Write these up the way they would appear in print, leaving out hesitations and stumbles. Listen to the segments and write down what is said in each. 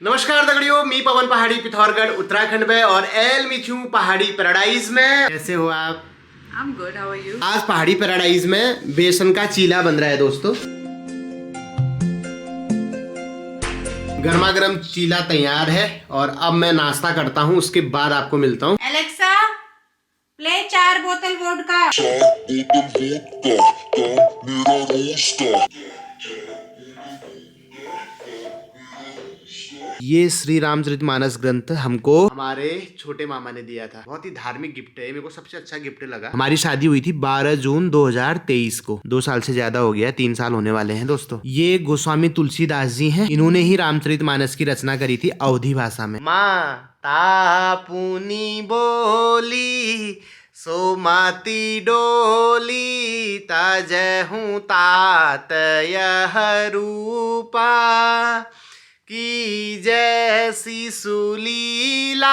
नमस्कार दगड़ियों, मी पवन पहाड़ी पिथौरगढ़ उत्तराखंड में और एल मिथ्यू पहाड़ी पैराडाइज में। कैसे हो आप? I'm good. How are you? आज पहाड़ी पैराडाइज में बेसन का चीला बन रहा है दोस्तों। गर्मा गर्म चीला तैयार है और अब मैं नाश्ता करता हूँ, उसके बाद आपको मिलता हूँ। Alexa, play 4 बोतल वोडका। मेरा रोस्टर। ये श्री रामचरितमानस ग्रंथ हमको हमारे छोटे मामा ने दिया था। बहुत ही धार्मिक गिफ्ट है, मेरे को सबसे अच्छा गिफ्ट लगा। हमारी शादी हुई थी 12 जून 2023 को। 2 साल से ज्यादा हो गया, 3 साल होने वाले हैं दोस्तों। ये गोस्वामी तुलसीदास जी हैं, इन्होंने ही रामचरितमानस की रचना करी थी अवधी भाषा में। माता पुनी बोली सो माती डोली ताजहूं तात यह रूपा की जैसी सुलीला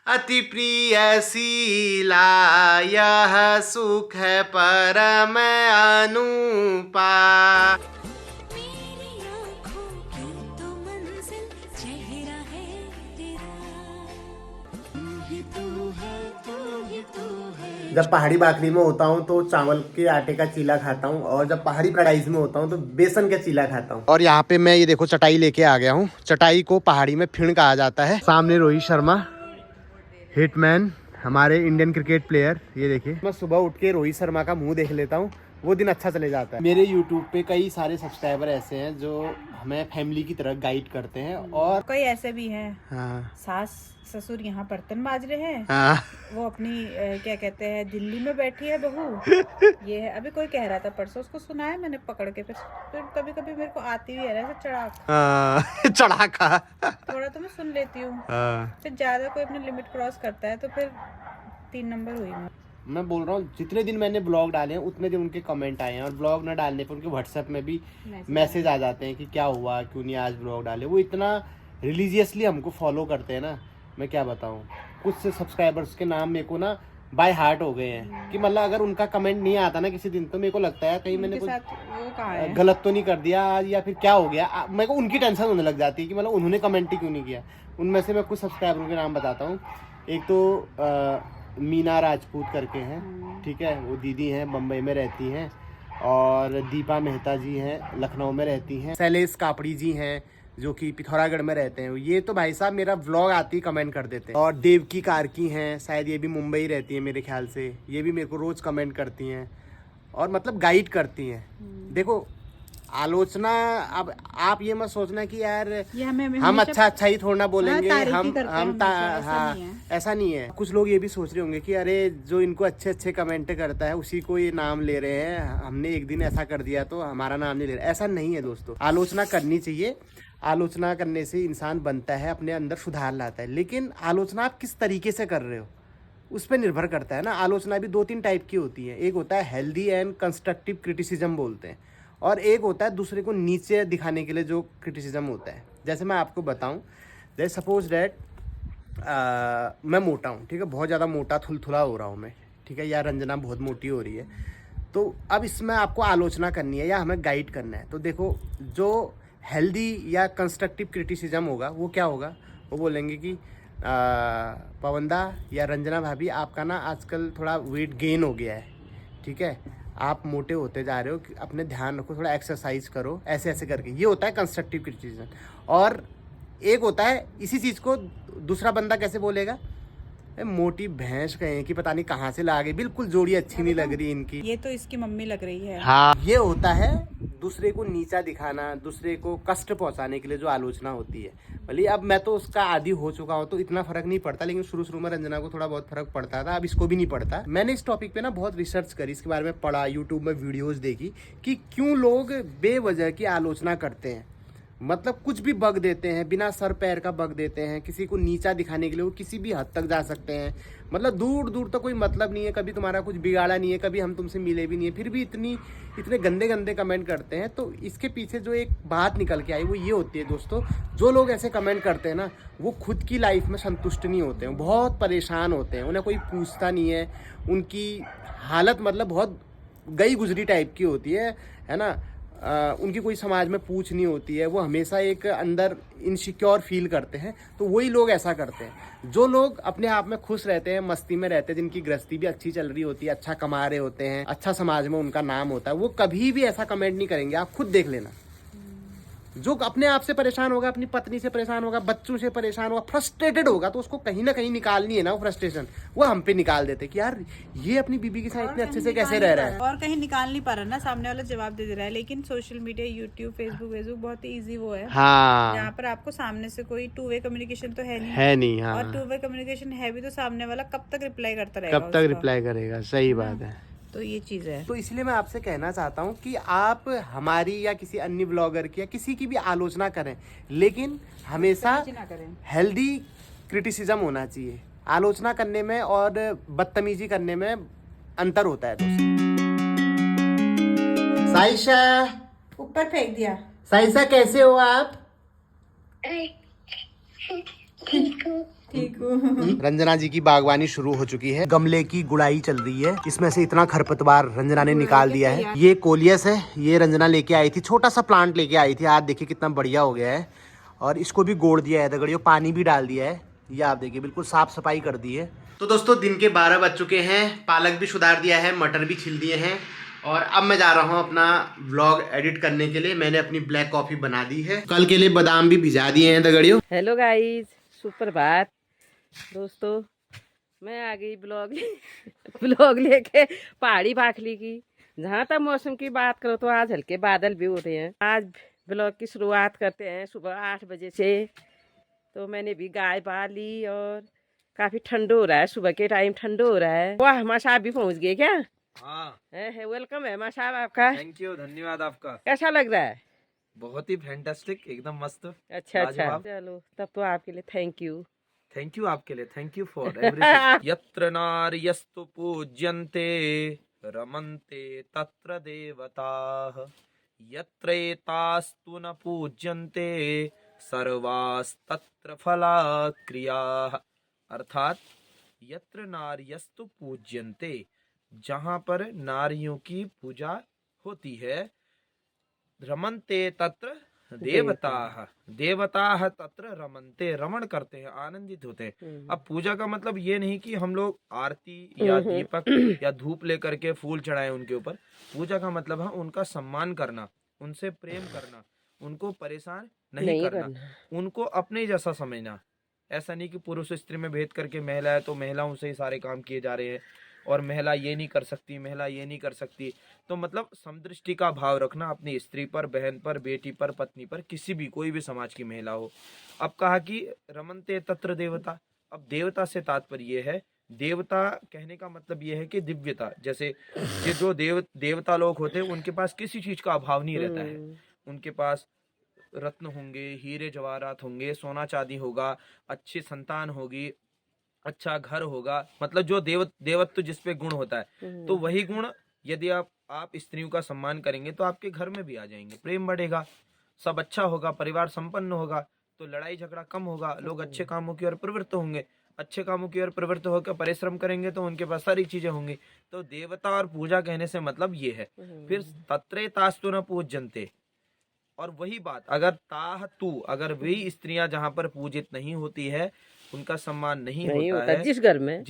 अति प्रिय शीला यह सुख परम अनुपा। मेरी आँखों की तो मंजिल चेहरा है तेरा, तू ही तू है, तू ही तू है। जब पहाड़ी बाकरी में होता हूँ तो चावल के आटे का चीला खाता हूँ, और जब पहाड़ी पैराडाइज में होता हूँ तो बेसन का चीला खाता हूँ। और यहाँ पे मैं ये देखो चटाई लेके आ गया हूँ। चटाई को पहाड़ी में फिण कहा जाता है। सामने रोहित शर्मा हिटमैन, हमारे इंडियन क्रिकेट प्लेयर। ये देखिए, मैं सुबह उठ के रोहित शर्मा का मुंह देख लेता हूँ, वो दिन अच्छा चले जाता है। मेरे यूट्यूब पे कई सारे सब्सक्राइबर ऐसे हैं जो हमें फैमिली की तरह गाइड करते हैं। और कोई ऐसे भी हैं, हाँ सास ससुर यहाँ बर्तन माज रहे हैं, हाँ वो अपनी क्या कहते हैं दिल्ली में बैठी है बहू। ये है, अभी कोई कह रहा था परसों, उसको सुनाया मैंने पकड़ के। फिर कभी कभी मेरे को आती भी है ना ऐसे चढ़ा चढ़ाका। थोड़ा तो मैं सुन लेती हूँ। हाँ। फिर ज्यादा कोई अपनी लिमिट क्रॉस करता है तो फिर 3 नंबर हुई मैं बोल रहा हूँ, जितने दिन मैंने ब्लॉग डाले हैं उतने दिन उनके कमेंट आए हैं, और ब्लॉग न डालने पर उनके व्हाट्सएप में भी मैसेज आ जाते हैं कि क्या हुआ, क्यों नहीं आज ब्लॉग डाले। वो इतना रिलीजियसली हमको फॉलो करते हैं ना, मैं क्या बताऊँ। कुछ सब्सक्राइबर्स के नाम मेरे को ना बाय हार्ट हो गए हैं कि मतलब अगर उनका कमेंट नहीं आता ना किसी दिन, तो मेरे को लगता है कहीं मैंने कुछ वो कहाँ है? गलत तो नहीं कर दिया आज, या फिर क्या हो गया। मेरे को उनकी टेंशन होने लग जाती है कि मतलब उन्होंने कमेंट ही क्यों नहीं किया। उनमें से मैं कुछ सब्सक्राइबरों के नाम बताता हूँ। एक तो मीना राजपूत करके हैं, ठीक है, वो दीदी हैं, बम्बई में रहती हैं। और दीपा मेहता जी हैं, लखनऊ में रहती हैं। शैलेश कापड़ी जी हैं जो कि पिथौरागढ़ में रहते हैं। ये तो भाई साहब मेरा व्लॉग आती ही कमेंट कर देते हैं। और देवकी कार्की हैं, शायद ये भी मुंबई रहती है मेरे ख्याल से। ये भी मेरे को रोज कमेंट करती हैं और मतलब गाइड करती हैं। देखो, आलोचना, अब आप ये मत सोचना कि यार ये हमें हम अच्छा ही थोड़ा ना बोलेंगे। तारीफ ही हम करते हैं हमेशा, ऐसा हाँ, नहीं है। ऐसा नहीं है। कुछ लोग ये भी सोच रहे होंगे कि अरे जो इनको अच्छे अच्छे कमेंट करता है उसी को ये नाम ले रहे हैं, हमने एक दिन ऐसा कर दिया तो हमारा नाम नहीं ले रहे। ऐसा नहीं है दोस्तों, आलोचना करनी चाहिए। आलोचना करने से इंसान बनता है, अपने अंदर सुधार लाता है। लेकिन आलोचना आप किस तरीके से कर रहे हो उस पर निर्भर करता है ना। आलोचना भी 2-3 टाइप की होती है। एक होता है हेल्दी एंड कंस्ट्रक्टिव क्रिटिसिज्म बोलते हैं, और एक होता है दूसरे को नीचे दिखाने के लिए जो क्रिटिसिज्म होता है। जैसे मैं आपको बताऊं, जैसे सपोज डैट मैं मोटा हूं, ठीक है, बहुत ज़्यादा मोटा थुलथुला हो रहा हूं मैं, ठीक है, या रंजना बहुत मोटी हो रही है, तो अब इसमें आपको आलोचना करनी है या हमें गाइड करना है। तो देखो, जो हेल्दी या कंस्ट्रक्टिव क्रिटिसिज्म होगा वो क्या होगा, वो बोलेंगे कि पवनदा या रंजना भाभी, आपका ना आजकल थोड़ा वेट गेन हो गया है, ठीक है, आप मोटे होते जा रहे हो, अपने ध्यान रखो, थोड़ा एक्सरसाइज करो, ऐसे ऐसे करके। ये होता है कंस्ट्रक्टिव क्रिटिसिज्म। और एक होता है इसी चीज़ को दूसरा बंदा कैसे बोलेगा, मोटी भैंस कहें कि पता नहीं कहाँ से ला गई, बिल्कुल जोड़ी अच्छी नहीं लग रही इनकी, ये तो इसकी मम्मी लग रही है। हाँ। ये होता है दूसरे को नीचा दिखाना, दूसरे को कष्ट पहुंचाने के लिए जो आलोचना होती है। भले अब मैं तो उसका आदी हो चुका हूँ तो इतना फर्क नहीं पड़ता, लेकिन शुरू में रंजना को थोड़ा बहुत फर्क पड़ता था, अब इसको भी नहीं पड़ता। मैंने इस टॉपिक पे ना बहुत रिसर्च करी, इसके बारे में पढ़ा, यूट्यूब में वीडियोस देखी कि क्यों लोग बेवजह की आलोचना करते हैं। मतलब कुछ भी बग देते हैं, बिना सर पैर का बग देते हैं, किसी को नीचा दिखाने के लिए वो किसी भी हद तक जा सकते हैं। मतलब दूर दूर तक कोई मतलब नहीं है, कभी तुम्हारा कुछ बिगाड़ा नहीं है, कभी हम तुमसे मिले भी नहीं है, फिर भी इतने गंदे गंदे कमेंट करते हैं। तो इसके पीछे जो एक बात निकल के आई वो ये होती है दोस्तों, जो लोग ऐसे कमेंट करते हैं ना, वो खुद की लाइफ में संतुष्ट नहीं होते हैं, बहुत परेशान होते हैं, उन्हें कोई पूछता नहीं है। उनकी हालत मतलब बहुत गई गुजरी टाइप की होती है ना। उनकी कोई समाज में पूछ नहीं होती है, वो हमेशा एक अंदर इनसिक्योर फील करते हैं, तो वही लोग ऐसा करते हैं। जो लोग अपने आप में खुश रहते हैं, मस्ती में रहते हैं, जिनकी गृहस्थी भी अच्छी चल रही होती है, अच्छा कमा रहे होते हैं, अच्छा समाज में उनका नाम होता है, वो कभी भी ऐसा कमेंट नहीं करेंगे। आप खुद देख लेना। जो अपने आप से परेशान होगा, अपनी पत्नी से परेशान होगा, बच्चों से परेशान होगा, फ्रस्ट्रेटेड होगा, तो उसको कहीं ना कहीं निकालनी है ना, वो फ्रस्ट्रेशन वो हम पे निकाल देते कि यार ये अपनी बीबी के साथ इतने अच्छे से कैसे रह रहा है। और कहीं निकाल नहीं पा रहा ना, सामने वाला जवाब दे रहा है। लेकिन सोशल मीडिया, यूट्यूब, फेसबुक बहुत ही इजी वो है, हाँ, यहाँ पर आपको सामने से कोई टू वे कम्युनिकेशन तो है नहीं। हाँ, और टू वे कम्युनिकेशन है भी तो सामने वाला कब तक रिप्लाई करता रहेगा, कब तक रिप्लाई करेगा, सही बात है। तो ये चीज है। तो इसलिए मैं आपसे कहना चाहता हूँ कि आप हमारी या किसी अन्य ब्लॉगर की या किसी की भी आलोचना करें, लेकिन हमेशा ना करें। हेल्दी क्रिटिसिज्म होना चाहिए। आलोचना करने में और बदतमीजी करने में अंतर होता है दोस्तों। साइशा, ऊपर फेंक दिया। साइशा कैसे हो आप? ठीक हूँ। रंजना जी की बागवानी शुरू हो चुकी है, गमले की गुड़ाई चल रही है, इसमें से इतना खरपतवार रंजना ने निकाल दिया है। ये कोलियस है, ये रंजना लेके आई थी, छोटा सा प्लांट लेके आई थी, आज देखिए कितना बढ़िया हो गया है। और इसको भी गोड़ दिया है दगड़ियों, पानी भी डाल दिया है, ये आप देखिए बिल्कुल साफ सफाई कर दी है। तो दोस्तों दिन के 12 बज चुके हैं, पालक भी सुधार दिया है, मटर भी छिल दिए हैं, और अब मैं जा रहा हूँ अपना व्लॉग एडिट करने के लिए। मैंने अपनी ब्लैक कॉफी बना दी है, कल के लिए बादाम भी भिजा दिए हैं दगड़ियों। हेलो गाइस, सुप्रभात दोस्तों, मैं आ गई ब्लॉग लेके पहाड़ी भाखली की। जहाँ तक मौसम की बात करो तो आज हल्के बादल भी हो रहे हैं। आज ब्लॉग की शुरुआत करते हैं सुबह 8 बजे से। तो मैंने भी गाय बाल ली और काफी ठंड हो रहा है, सुबह के टाइम ठंड हो रहा है। वाह, माँ साहब भी पहुँच गए क्या? हाँ, वेलकम है माँ साहब आपका। थैंक यू, धन्यवाद आपका। कैसा लग रहा है? बहुत ही फैंटास्टिक, एकदम मस्त। अच्छा, लाजवाब। चलो तब तो आपके लिए थैंक यू। थैंक यू आपके लिए, थैंक यू फॉर एवरीथिंग। यत्र नार्यस्तु पूज्यन्ते रमन्ते तत्र देवताः, यत्र एतास्तु न पूज्यन्ते सर्वास्तत्र फलाक्रियाः। अर्थात यत्र नार्यस्तु पूज्यन्ते, जहाँ पर नारियों की पूजा होती है, रमन्ते तत्र देवताः, देवताः तत्र रमन्ते, रमण करते हैं, आनंदित होते हैं। अब पूजा का मतलब ये नहीं कि हम लोग आरती या दीपक या धूप लेकर के फूल चढ़ाएं उनके ऊपर। पूजा का मतलब है उनका सम्मान करना, उनसे प्रेम करना, उनको परेशान नहीं करना, उनको अपने जैसा समझना। ऐसा नहीं कि पुरुष स्त्री में भेद करके महिला है तो महिलाओं से ही सारे काम किए जा रहे हैं, और महिला ये नहीं कर सकती, महिला ये नहीं कर सकती। तो मतलब समदृष्टि का भाव रखना अपनी स्त्री पर, बहन पर, बेटी पर, पत्नी पर, किसी भी कोई भी समाज की महिला हो। अब कहा कि रमन्ते तत्र देवता। अब देवता से तात्पर्य है, देवता कहने का मतलब ये है कि दिव्यता। जैसे ये जो देवता लोग होते हैं उनके पास किसी चीज का अभाव नहीं रहता है। उनके पास रत्न होंगे, हीरे जवाहरात होंगे, सोना चांदी होगा, अच्छी संतान होगी, अच्छा घर होगा, मतलब जो देवत्व जिस पे गुण होता है। तो वही गुण यदि आप स्त्रियों का सम्मान करेंगे तो आपके घर में भी आ जाएंगे, प्रेम बढ़ेगा, सब अच्छा होगा, परिवार संपन्न होगा, तो लड़ाई झगड़ा कम होगा, लोग अच्छे कामों की ओर प्रवृत्त होंगे। अच्छे कामों की ओर प्रवृत्त होकर परिश्रम करेंगे तो उनके पास सारी चीजें होंगी। तो देवता और पूजा कहने से मतलब ये है। फिर तत्रे तास्तु न पूज्यन्ते, और वही बात, अगर ताह तू, अगर वही स्त्रियां जहाँ पर पूजित नहीं होती है, उनका सम्मान नहीं होता है, जिस घर में,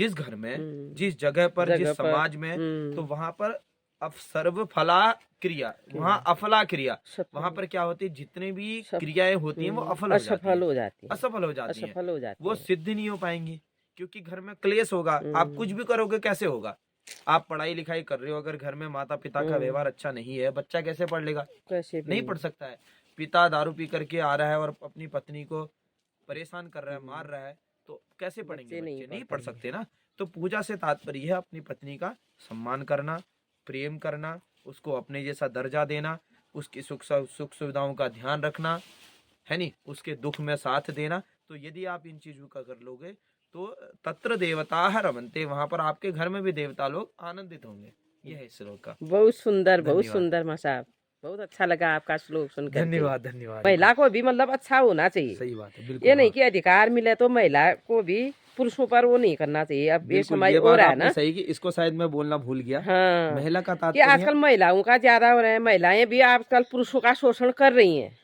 जिस जगह पर, जिस समाज में, तो वहां पर सर्व फला क्रिया, वहाँ अफला क्रिया, वहाँ पर क्या होती है, जितने भी क्रियाएं होती हैं वो असफल हो जाती हैं, वो सिद्ध नहीं हो पाएंगी, क्योंकि घर में क्लेश होगा। आप कुछ भी करोगे कैसे होगा? आप पढ़ाई लिखाई कर रहे हो, अगर घर में माता पिता का व्यवहार अच्छा नहीं है, बच्चा कैसे पढ़ लेगा? नहीं पढ़ सकता है। पिता दारू पी करके आ रहा है और अपनी पत्नी को परेशान कर रहा है, मार रहा है, तो कैसे पढ़ेंगे बच्चे? नहीं पढ़ सकते ना। तो पूजा से तात्पर्य है अपनी पत्नी का सम्मान करना, प्रेम करना, उसको अपने जैसा दर्जा देना, उसकी सुख सुविधाओं का ध्यान रखना, है नहीं, उसके दुख में साथ देना। तो यदि आप इन चीजों का कर लोगे तो तत्र देवताः रमन्ते, वहां पर आपके घर में भी देवता लोग आनंदित होंगे। यह है श्लोक का। बहुत सुंदर माँ साहब, बहुत अच्छा लगा आपका श्लोक सुनकर। धन्यवाद। महिला को भी मतलब अच्छा होना चाहिए। सही बात है, बिल्कुल। ये नहीं कि अधिकार मिले तो महिला को भी पुरुषों पर वो नहीं करना चाहिए। अब ये बिल्कुल, समय ये हो बात रहा है आपने ना सही की, इसको शायद मैं बोलना भूल गया। हाँ महिला का कि तात्पर्य आजकल महिलाओं का ज्यादा हो रहा है, महिलाएं भी आजकल पुरुषों का शोषण कर रही हैं।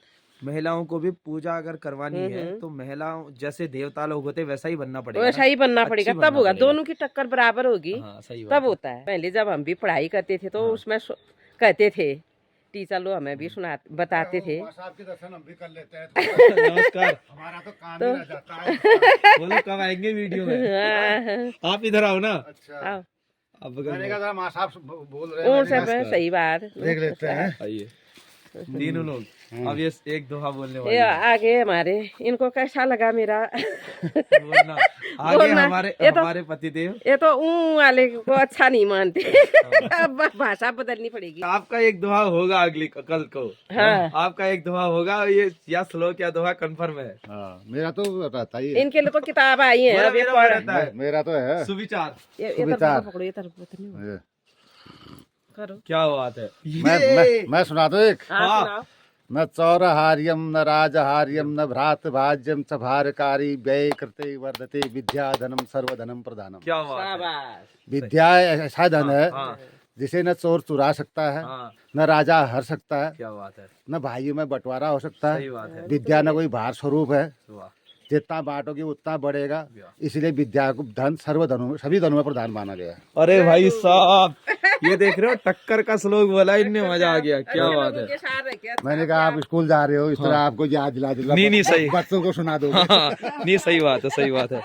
महिलाओं को भी पूजा अगर करवानी है तो महिलाओं जैसे देवता लोग होते वैसा ही बनना पड़ेगा वैसा ना। ही बनना अच्छी पड़ेगा, बनना तब होगा, पड़ेगा। दोनों की टक्कर बराबर होगी, हाँ सही बात तब है। होता है। पहले जब हम भी पढ़ाई करते थे तो उसमें कहते थे टीचर लोग हमें भी बताते थे। आपके दर्शन हम भी कर लेते हैं नमस्कार। हमारा तो काम ही रह जाता है। बोलो कब आएंगे वीडियो में? हाँ, आप इधर आओ ना। अच्छा आओ। अब मैंने कहा माँ साहब बोल रहे हैं, उन सब है, सही बात। देख लेते हैं। आइए तीनों लोग। अब ये एक दोहा बोलने वाले ये हैं। आगे हमारे इनको कैसा लगा मेरा बोलना। आगे बोलना। ये तो- हमारे पतिदेव। ये तो वाले को अच्छा नहीं मानते। अब भाषा बदलनी पड़ेगी। आपका एक दोहा होगा अगली कल को। हाँ। आपका एक दोहा होगा, ये या श्लोक या दोहा कंफर्म है। हाँ, मेरा तो रहता ही है। इनके लिए तो किताब आई है, मेरा अब ये मेरा पढ़- रहता है। मेरा तो है। सुविचार। ये सुविचार। तरफ पकड़ो, ये तरफ नहीं ये। करो। क्या बात है। मैं सुना दो एक। हाँ, सुनाओ। न चौरहार्यम न राजहार्यम न भ्रातभाज्यम च भारकारी व्यय कृते वर्धते विद्या धनम सर्वधनम प्रधानम। क्या बात है। शाबाश। विद्या ऐसा धन है हाँ जिसे न चोर चुरा सकता है, हाँ न राजा हर सकता है, क्या बात है। न भाइयों में बंटवारा हो सकता सही है। बात है। विद्या न कोई भार स्वरूप है, वाह। जितना बांटोगे उतना बढ़ेगा। इसलिए विद्या को धन सर्वधनों में, सभी धनों में प्रधान माना गया है। अरे भाई साहब, ये देख रहे हो टक्कर का श्लोक बोला, इनने मजा आ गया। क्या बात है। के साथ रह के मैंने कहा आप स्कूल जा रहे हो, इस तरह आपको याद दिला नहीं, सही। बच्चों को सुना दो। हाँ, नहीं सही बात है, सही बात है।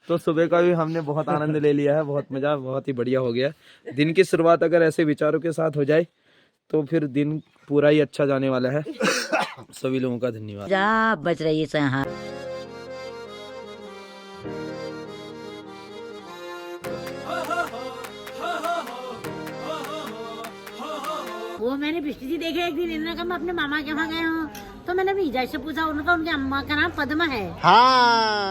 तो सुबह का भी हमने बहुत आनंद ले लिया है, बहुत मजा, बहुत ही बढ़िया हो गया। दिन की शुरुआत अगर ऐसे विचारों के साथ हो जाए तो फिर दिन पूरा ही अच्छा जाने वाला है। सभी लोगों का धन्यवाद। जा बच रही है। हाँ वो मैंने बिस्टी जी देखे एक दिन, इन्होंने कहा मैं अपने मामा के वहाँ गया हूँ, तो मैंने भीजा से पूछा, उनका उनकी अम्मा का नाम पद्मा है। हाँ।